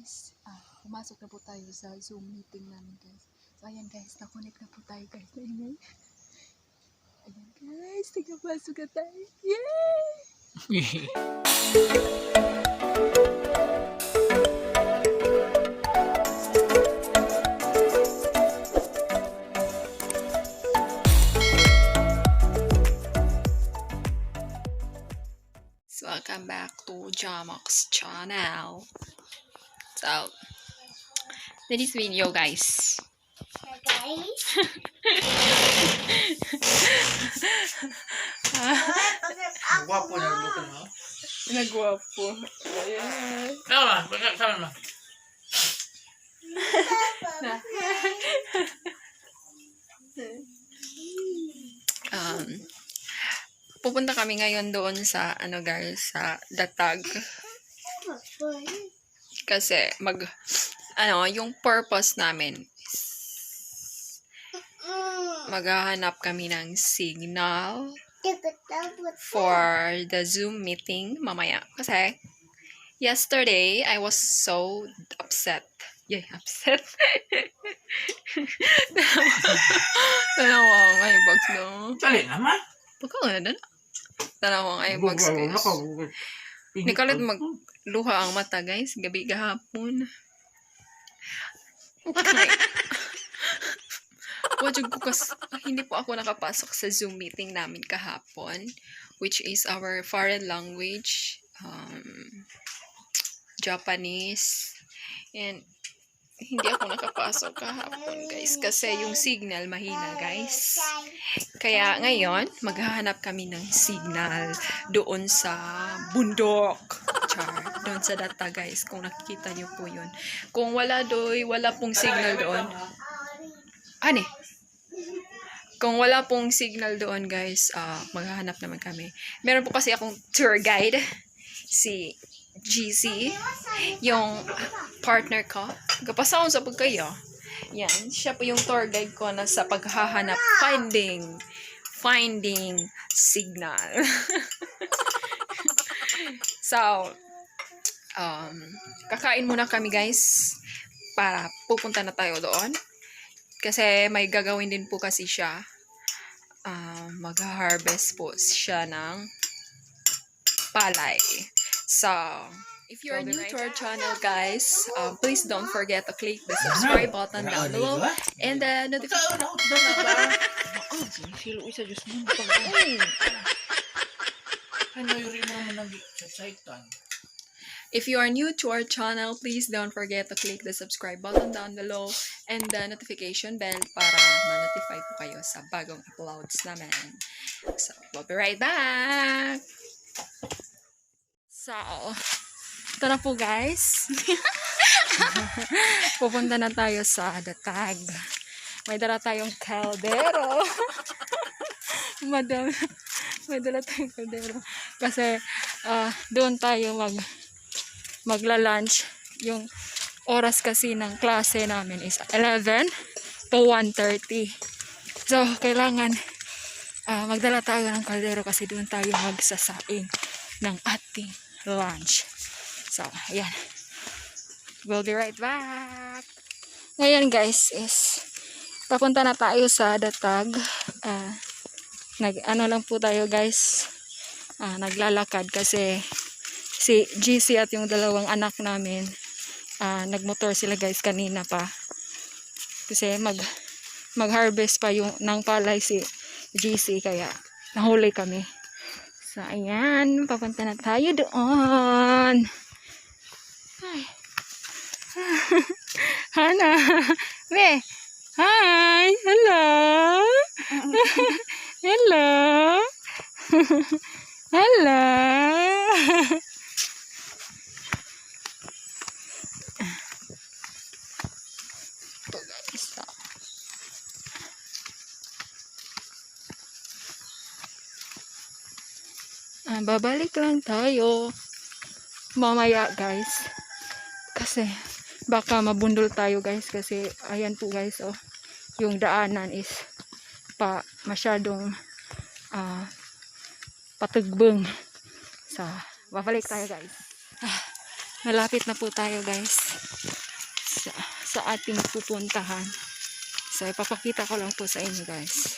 guys, pumasok na po tayo sa Zoom meeting namin guys. So ayan guys, na-connect na po tayo guys. Ayan guys, tigapasok na tayo. Yay! So welcome back to Jamox channel. So this video guys. Guwapo na bukan mo. Nagwapo. Ayan. Sama mo. Pupunta kami ngayon doon sa guys, sa Datag. Kasi yung purpose namin is maghahanap kami ng signal for the Zoom meeting mamaya. Kasi yesterday I was so upset. Yeah, upset. Tanawa ko nga yung box no. Dali naman. Pagka nga na. Tanawa nga yung box guys. Nikalit magluha ang mata guys. Gabi gahapon. Okay. Hindi po ako nakapasok sa Zoom meeting namin kahapon. Which is our foreign language. Japanese. And hindi ako nakapasok kahapon guys kasi yung signal mahina guys. Kaya ngayon maghahanap kami ng signal doon sa bundok. Doon sa Data guys, kung nakikita niyo po yun. Kung wala pong signal doon. Kung wala pong signal doon guys, maghahanap naman kami. Meron po kasi akong tour guide, si GC, yung partner ko. Kapasahon sa pagkaya. Yan, siya po yung tour guide ko na sa paghahanap, finding signal. So, kakain muna kami guys para pupunta na tayo doon. Kasi may gagawin din po kasi siya. Mag-harvest po siya ng palay. So, if you're new to our channel, guys, please don't forget to click the subscribe button down below and the notification. If you are new to our channel, please don't forget to click the subscribe button down below and the notification bell para ma-notify po kayo sa bagong uploads namin. So, we'll be right back! So, ito na po guys. Pupunta na tayo sa Datag. May dala tayong kaldero. May dala tayong kaldero. Kasi doon tayo magla-lunch. Yung oras kasi ng klase namin is 11 to 1:30. So, kailangan magdala tayo ng kaldero kasi doon tayo magsasaing ng ating lunch. So, ayan. We'll be right back. Ngayon guys is papunta na tayo sa Datag. Lang po tayo guys. Naglalakad kasi si GC at yung dalawang anak namin nagmotor sila guys kanina pa. Kasi mag-harvest pa yung ng palay si GC kaya nahuli kami. So, ayan. Papunta na tayo doon. Ay. Hana. Me. Hi. Hello. Hello. Hello. Babalik lang tayo mamaya guys kasi baka mabundol tayo guys kasi ayan po guys yung daanan is masyadong patugbeng. So babalik tayo guys. Malapit na po tayo guys sa ating pupuntahan. So ipapakita ko lang po sa inyo guys.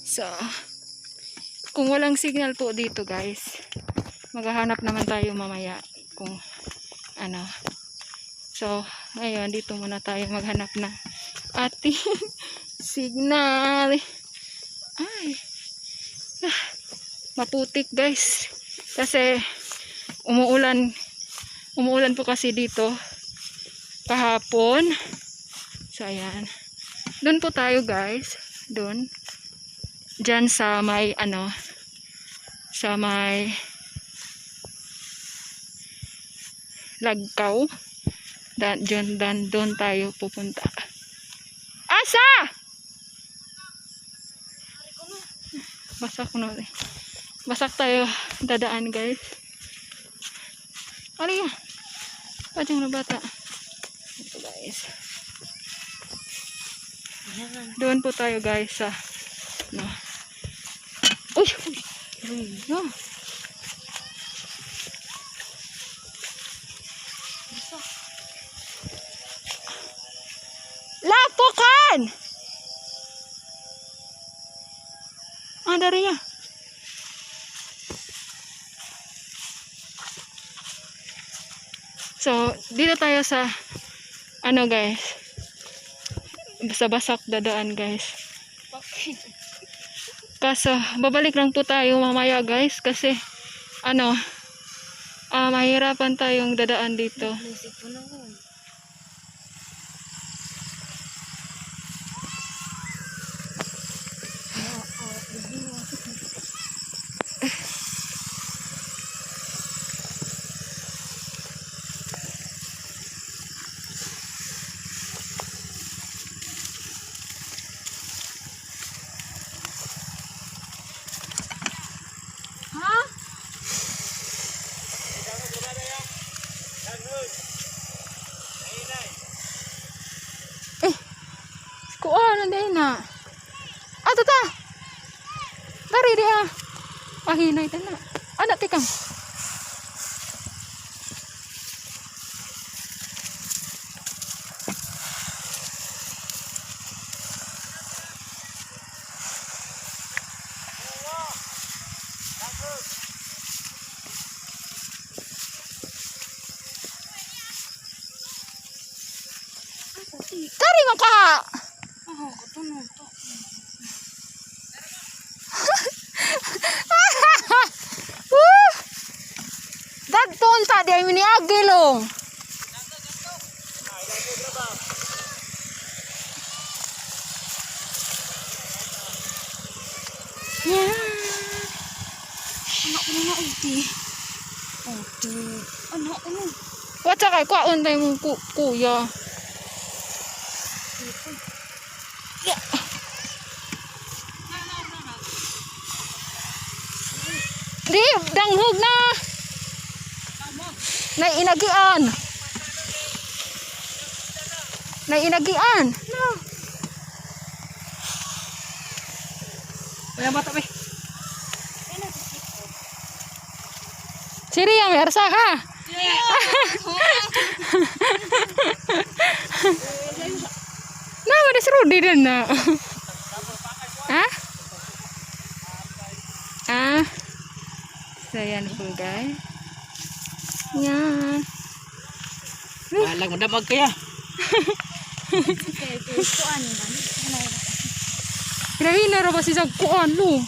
So, kung walang signal po dito guys, maghahanap naman tayo mamaya kung ano. So, ngayon dito muna tayo maghanap na ating signal. Ay, maputik guys. Kasi umuulan po kasi dito kahapon. So, ayan. Doon po tayo guys. Doon. Diyan sa may ano, sa may Lagkaw. Doon tayo pupunta. Asa? Basak na. Basak tayo dadaan guys. Ano yan? Pajang na bata. Ito guys. Doon po tayo guys sa no. Uy! No. Lapukan! Dari niya. So, dito tayo sa ano guys. Sa basak dadaan guys. Kaso, babalik lang po tayo mamaya guys kasi ano, mahirapan tayong dadaan dito. Kuan din na. Ato ta. Dari dia. Pahinay ta na. Anak tikam. Dari man ka. Dagton ta di ay miniagilong. Yeah. Anak ko na ulti. Ulti. Anak ko na. Wala kay kuan tayo mong kuya. Yeah. Di, danghog na. Nainagian. Nainagian. No. Wala bata ba? Siri yang mersa ha. Nah, ada seru di dana. Hah? So yan po guys. Yan. Walang madamag kaya. Hina ra ba si kuan lo.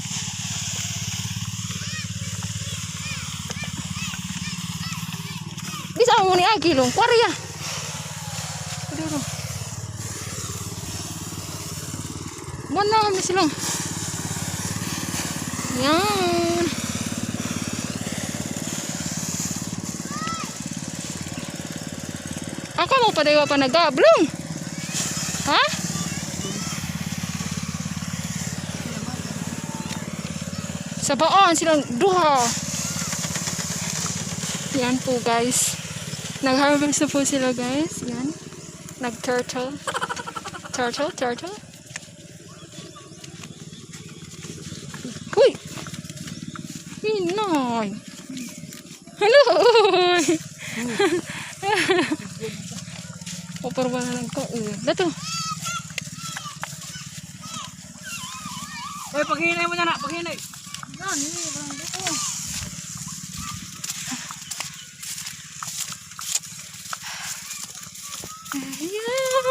Bisa mo ni agi long kwarya. Dito. Mana kami silang. Yan. Ako mo pa dayo pa nagablong. Ha? Sa baon silang duha. Yan po guys. Nag-harvest na po sila guys. Yan. Nag-turtle. Turtle. Uy! Hinoy! Hello! Paparwa na lang ko. Dato. Uy, paghinay mo na, paghinay. Yan, walang dito. Ayan.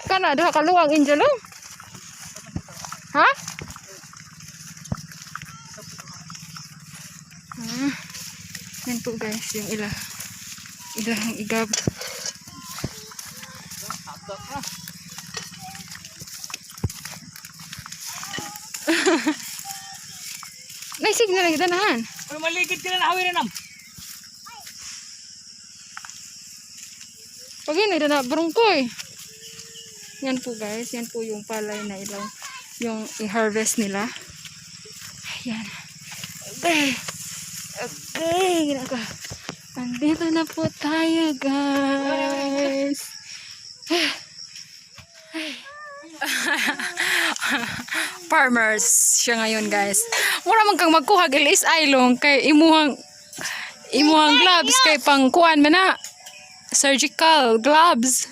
Kana, duha ka luwang Angelo. Ha? Yan po guys, yung ilang igab. Naisig na lagi danahan. Uy, maligid ka na awin na nam. Pag yun, na barungkoy. Yan po guys, yan po yung palay na ilaw. Yung i-harvest nila. Ayan. Okay. Andito na po tayo guys. Farmers siya ngayon guys. Mura man kang magkuha gilis aylong kay imuhang gloves kay pangkuan man na. Surgical gloves.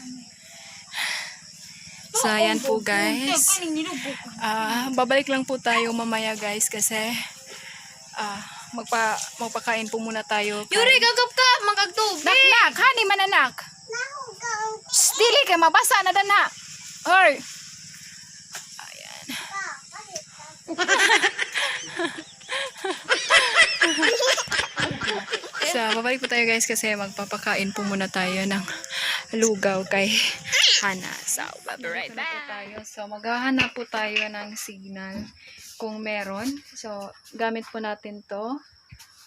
So ayan po guys. Babalik lang po tayo mamaya guys kasi magpakain po muna tayo. Yuri, gagap ka! Magagtubig! Nak, hani mananak. Dili kay mabasa na dana. Hoy. Ayan. So, babalik po tayo guys kasi magpapakain po muna tayo ng lugaw kay Hana. So, we'll be right back. So, maghahanap po tayo ng signal kung meron. So, gamit po natin to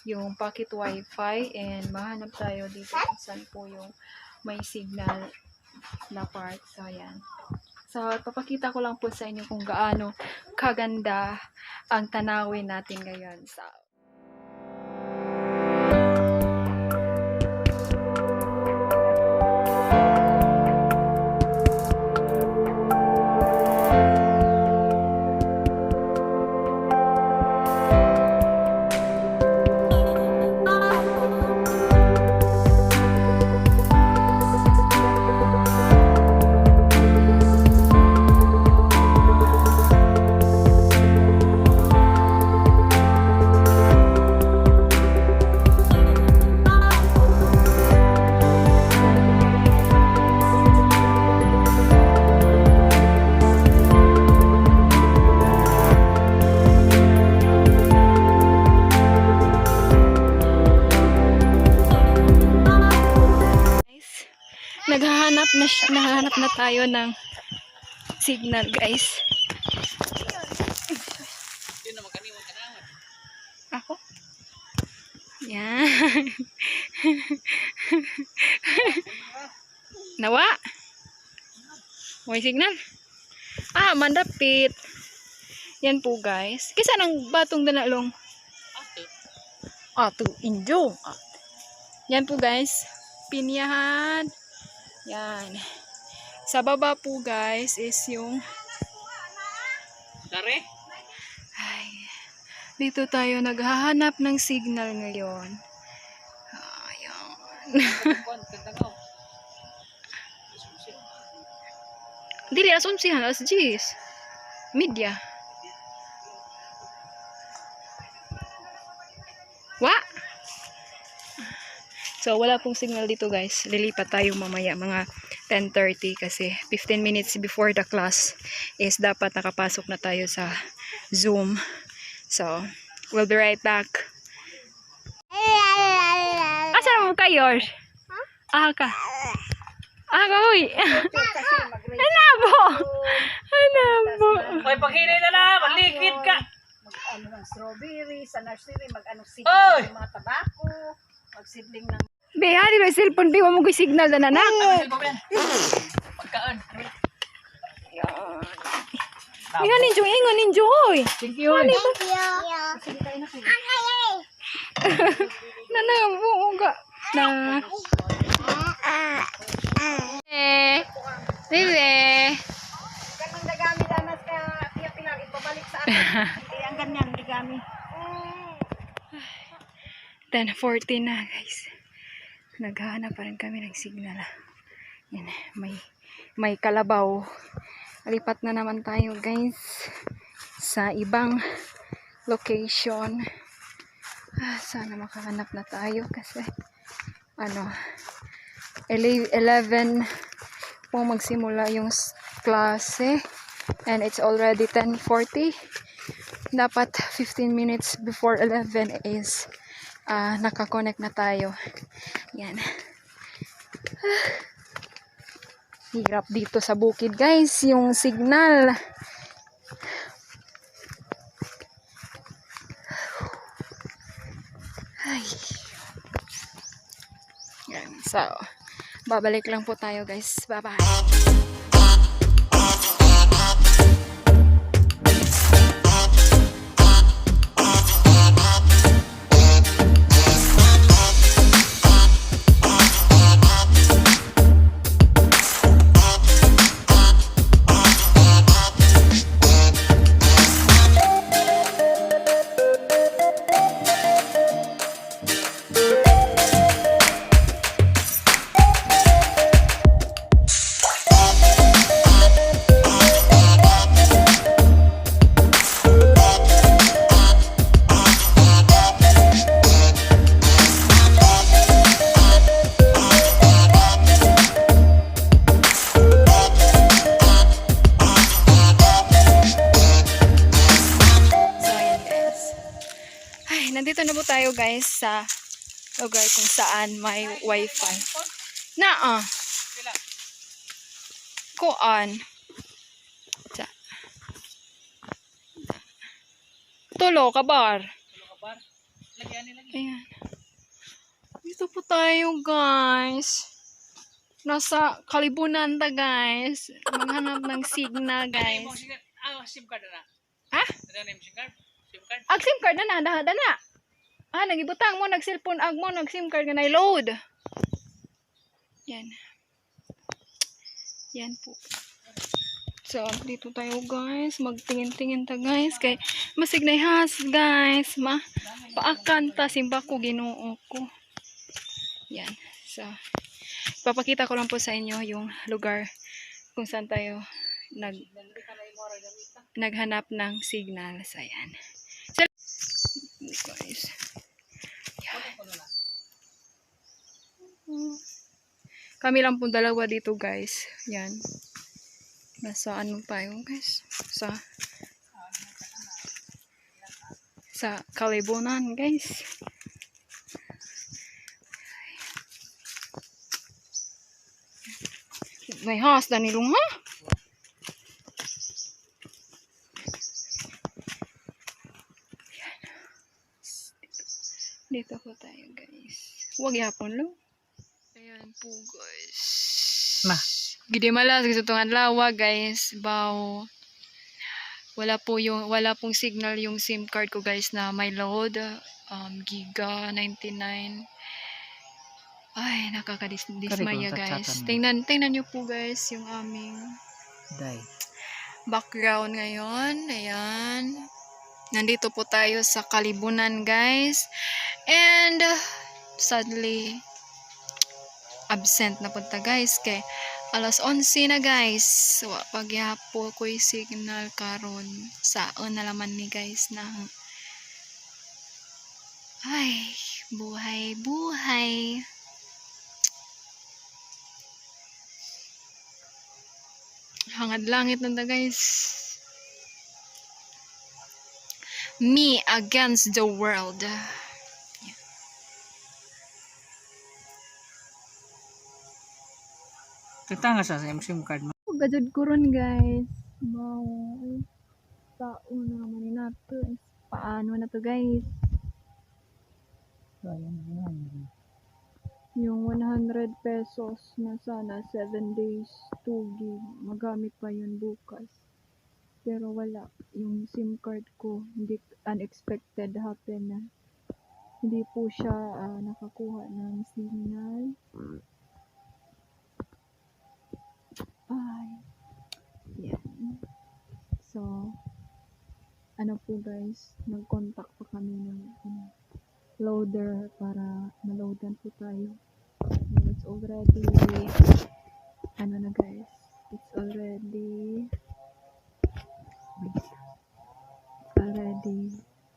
yung pocket wifi and mahanap tayo dito kung saan po yung may signal na part. So, ayan. So, papakita ko lang po sa inyo kung gaano kaganda ang tanawin natin ngayon. So, nahanap na tayo ng signal guys. Yun naman kaniwang kanawan. Ako? Yan. Nawa? May signal? Mandapit. Yan po guys. Kisa ng batong danalong? Ato, injong. Yan po guys. Pinyahan. Yan. Sa baba po guys is yung Dare? ay, dito tayo naghahanap ng signal ngayon. Ayan. Dili, alas 11, alas 10. Media. Wa? So, wala pong signal dito guys. Lilipat tayo mamaya mga 10:30 kasi 15 minutes before the class is dapat nakapasok na tayo sa Zoom. So, we'll be right back. Asan mo kayo? Ka. Uy. Anabo. Anabo. Hoy, paghinay na na, malikid ka. Mag-ano ng strawberry, sa nursery, mag-ano Oy! seedling ng mga tabako, mag-seedling ng... Be, hari ba cellphone di mo ko signal na nanak. Pagkaan. Ingon ninjo hoy. Thank you. Nanabo ga. Na. Bebe. Ganang dagami danas ka, tiya pilar, ipabalik sa akin. Hindi ang ganyan, dagami. 10:40 na guys. Naghahanap pa rin kami ng signal. Yan, may kalabaw. Lipat na naman tayo guys sa ibang location. Sana makahanap na tayo kasi 11 po magsimula yung klase and it's already 10:40. Dapat 15 minutes before 11 is nakakonect na tayo. Yan. Hirap dito sa bukid guys yung signal. Ay. Yan. So, babalik lang po tayo guys. Bye-bye. Nandito na po tayo guys sa lugar kung saan may wifi. Kuan. Tulo kabar. Ayan. Dito po tayo guys. Nasa Kalibunan ta guys. Maghanap ng signal guys. SIM card na. Ha? Ano yung SIM card? SIM card? Ag SIM card na na. Nagibutang mo, nag-cellphone ag mo, nag-SIM card ka na load. Yan. Yan po. So, dito tayo guys. Magtingin-tingin ta guys. Kay masignay has guys. Paakan ta. Simba ko, ginoo ko. Yan. So, papakita ko lang po sa inyo yung lugar kung saan tayo naghanap ng signal. So, yan. So, guys. Kami lang po dalawa dito guys. Yan. Nasa ano tayo guys? Sa Kalibunan guys. May has na nilong ha? Dito po tayo guys. Huwag yapon lo. Ayan po guys. Gidi malas gusto tong adlaw guys. Baw. Wala pong signal yung SIM card ko guys na may load. Giga 99. Ay, nakakadismaya guys. Tingnan nyo po guys yung aming background ngayon. Ayan. Nandito po tayo sa Kalibunan guys. And sadly absent na punta guys kay alas 11 na guys. So pagyapo ko yung signal karon saan na laman ni guys na ay buhay Hangad langit na ta, guys. Me against the world. Kita nga sa SIM card mo. Gadud ko ron, guys. Wow. Tao na naman nato. Paano na to, guys? Yung 100 pesos na sana 7 days 2 gig magamit pa yun bukas, pero wala yung SIM card ko. Hindi, unexpected happen na hindi po siya nakakuha ng signal. Ay, yan. So ano po, guys, nag-contact pa kami ng loader para maloadan po tayo. And it's already ano na, guys, it's already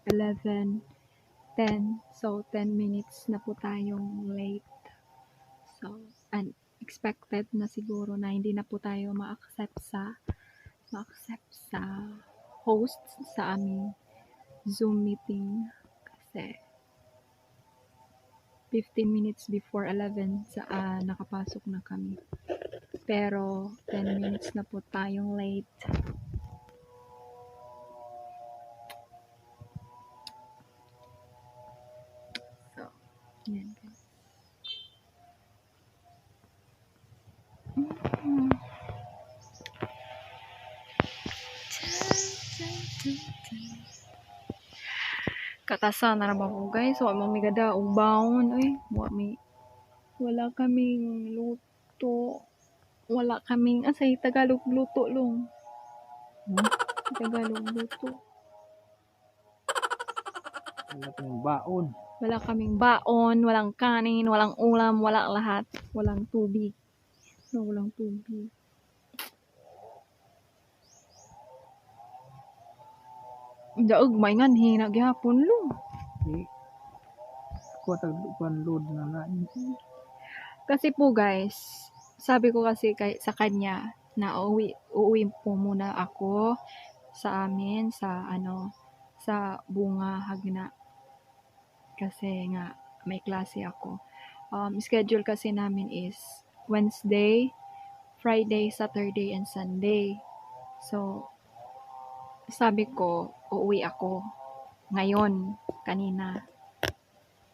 11:10, so 10 minutes na po tayong late. So unexpected na siguro na hindi na po tayo ma-accept sa host sa aming Zoom meeting kasi 15 minutes before 11 nakapasok na kami. Pero 10 minutes na po tayong late. So, yan, guys. Kakasa na naman po, guys. Wa may gada og baon. Ay, wala kaming luto. Wala kaming asay Tagalog luto long. Tagalog luto. Wala kang baon. Wala kaming baon, walang kanin, walang ulam, wala lahat. Walang tubig. No, walang tubig. Daog may ngan hina gyapon lo. Kuha tag load na na. Kasi po, guys, sabi ko kasi sa kanya na uuwi po muna ako sa amin sa Bunga Hagna. Kasi nga may klase ako. Schedule kasi namin is Wednesday, Friday, Saturday, and Sunday. So, sabi ko, uuwi ako ngayon, kanina.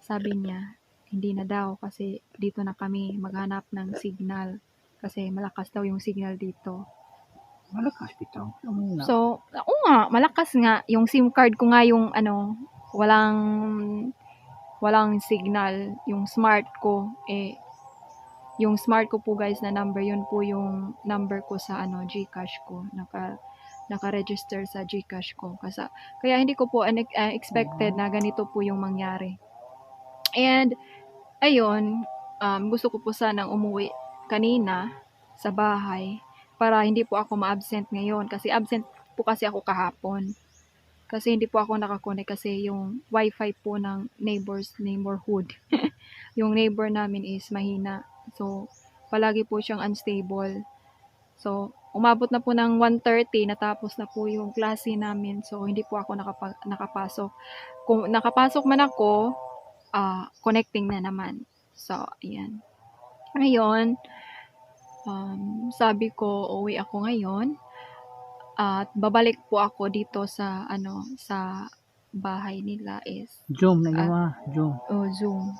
Sabi niya, hindi na daw kasi dito na kami maghanap ng signal. Kasi malakas daw yung signal dito. Malakas bitaw. So, oo nga, malakas nga. Yung SIM card ko nga yung walang signal. Yung smart ko, yung smart ko po, guys, na number, yun po yung number ko sa GCash ko. Naka-register sa GCash ko. Kaya hindi ko po expected na ganito po yung mangyari. And, ayun, gusto ko po sanang umuwi kanina sa bahay para hindi po ako ma-absent ngayon. Kasi absent po kasi ako kahapon. Kasi hindi po ako nakakonect kasi yung wifi po ng neighborhood. Yung neighbor namin is mahina. So, palagi po siyang unstable. So, umabot na po ng 1:30, natapos na po yung klase namin. So, hindi po ako nakapasok. Kung nakapasok man ako, connecting na naman. So, ayan. Ngayon, sabi ko, uwi ako ngayon. At babalik po ako dito sa sa bahay nila is Zoom na gawa. Zoom.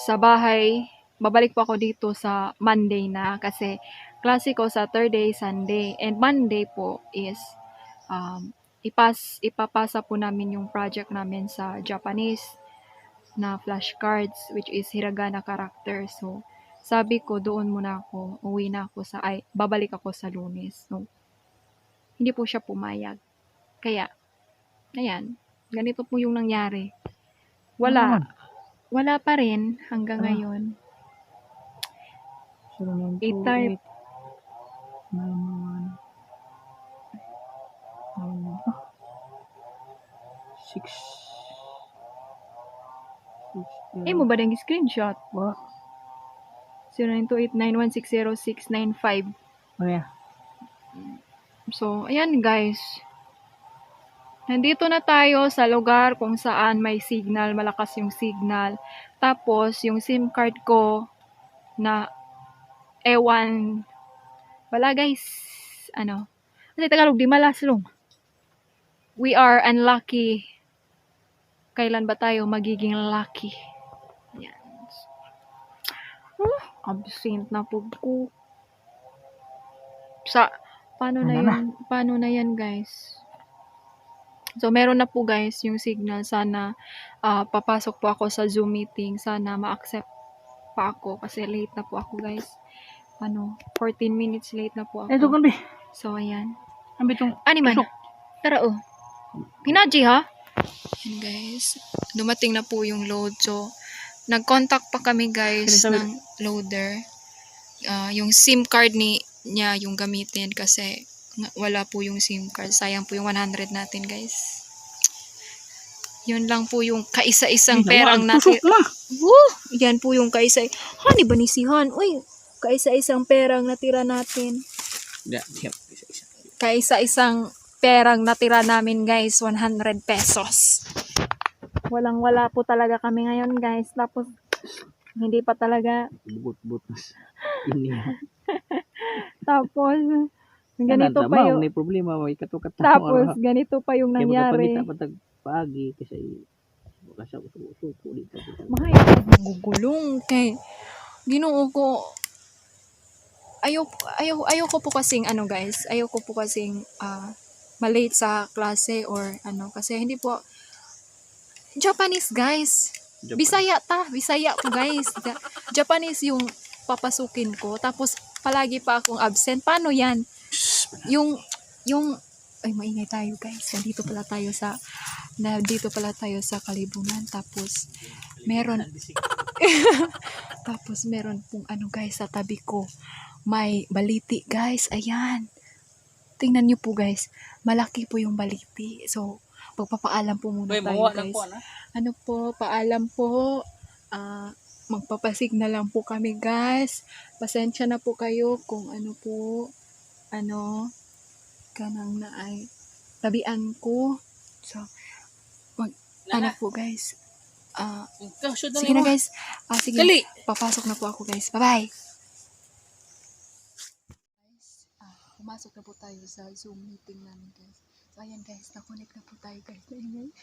Sa bahay, babalik po ako dito sa Monday na kasi klase ko Saturday, Sunday, and Monday po is ipapasa po namin yung project namin sa Japanese na flashcards, which is hiragana character. So, sabi ko doon muna ako, babalik ako sa Lunes. So, hindi po siya pumayag. Kaya, ayan, ganito po yung nangyari. Wala pa rin hanggang ngayon. 0928 Mo ba screenshot? What? 0928-9160-695. Oh, yeah. So, ayan guys. Nandito na tayo sa lugar kung saan may signal, malakas yung signal. Tapos, yung SIM card ko na ewan. Wala guys. Ano? Kasi Tagalog, di malaslong. We are unlucky. Kailan ba tayo magiging lucky? Yan. Absent na po ko. Paano na yun? Paano na yan guys? So, meron na po guys yung signal. Sana papasok po ako sa Zoom meeting. Sana ma-accept pa ako kasi late na po ako guys. 14 minutes late na po ako. Ito kan be. So, ayan. Ambil tong. Ani man? Pasok. Tara oh. Pinaji ha? Ayan guys. Dumating na po yung load. So, nag-contact pa kami guys ng loader. Yung SIM card niya yung gamitin kasi wala po yung SIM card. Sayang po yung 100 natin guys. Yun lang po yung kaisa-isang perang natin. Woo! Yan po yung kaisa. Hani ba ni si Han? Uy, kaisa-isang perang natira natin. Ya, siap. Isa-isa. Kaisa-isang perang natira namin guys, 100 pesos. Walang-wala po talaga kami ngayon guys. Tapos, hindi pa talaga. But mas. Ini. Tapos, ganito pa yung... May problema, may kato-kato. Tapos, ganito pa yung nangyari. Kaya patag pagi kasi wala siya uso-uso dito. Mahaya magugulong kay Ginoo ko. Ayoko po kasing guys. Ayoko po kasing malate sa klase or kasi hindi po Japanese guys. Bisaya po guys. Japanese yung papasukin ko tapos palagi pa akong absent. Paano 'yan? Yung ay maingay tayo guys. Nandito pala tayo sa Kalibunan tapos meron pong guys sa tabi ko. May baliti guys. Ayan. Tingnan niyo po guys. Malaki po yung baliti. So, magpapaalam po muna tayo guys. Paalam po. Magpapasignal lang po kami guys. Pasensya na po kayo kung kanang na ay tabian ko. So, po guys. Sige na guys. Sige. Papasok na po ako guys. Bye-bye. Pumasok na po tayo sa Zoom meeting namin guys. So, ayan guys. Na-connect na po tayo guys. Ayan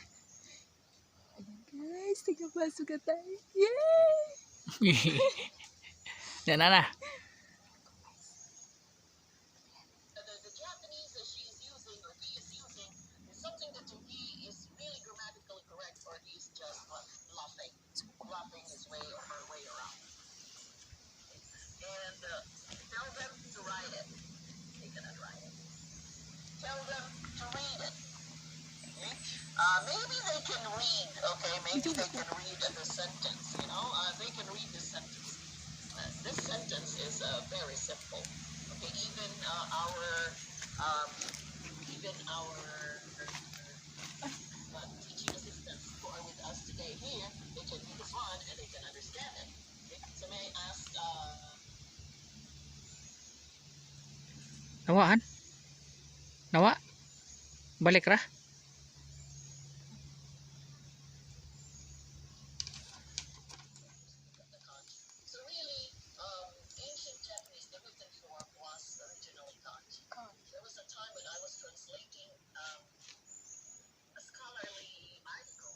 guys. Tigapasok na tayo. Yay! Yan na. Maybe they can read, okay? Maybe they can read the sentence, you know? They can read the sentence. This sentence is very simple. Okay, even our teaching assistants who are with us today here, they can read this one and they can understand it. Okay? So may I ask, Nawaan? Nawa? Balik ra? so really, ancient Japanese, the written form was originally kanji. There was a time when I was translating a scholarly article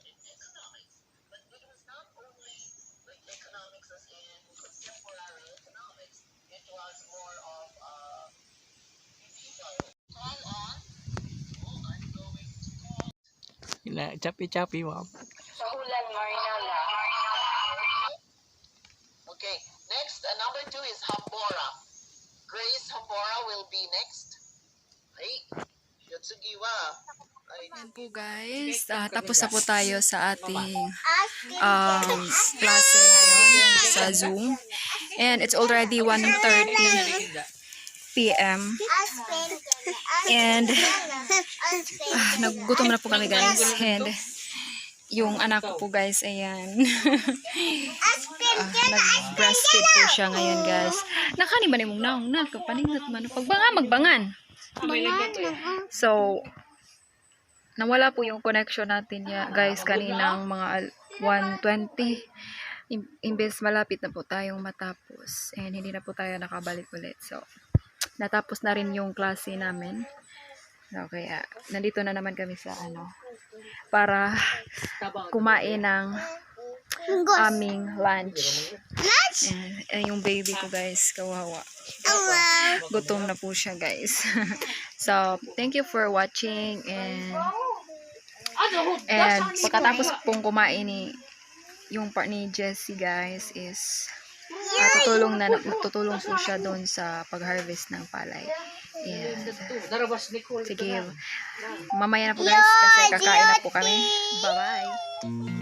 in economics, but it was not only like economics as in contemporary economics, it was more of medieval. Call on. Oh, I'm going to call. Chapi-chapi mo. Okay, next, number 2 is Hambora. Grace Hambora will be next. Hey, Yotsugiwa. Ayan po guys. Tapos na po tayo sa ating klase ngayon sa Zoom. And it's already 1:30 p.m. And nagugutom na po kami guys. And yung anak ko po guys, ayan. Nag-breastfeed po siya ngayon guys. Nakani ba ni mong naong na? Kapaningot man. Magbangan. So, nawala po yung connection natin ya guys kaninang mga 1:20. Imbes malapit na po tayong matapos. And hindi na po tayo nakabalik ulit. So, natapos na rin yung klase namin. So, kaya, nandito na naman kami sa para kumain ng aming lunch. And yung baby ko guys, kawawa. Gutom na po siya guys. So, thank you for watching and pagkatapos pong kumain yung part ni Jessie guys is tutulong po siya doon sa pag-harvest ng palay. And, sige, mamaya na po guys kasi kakain na po kami. Bye-bye!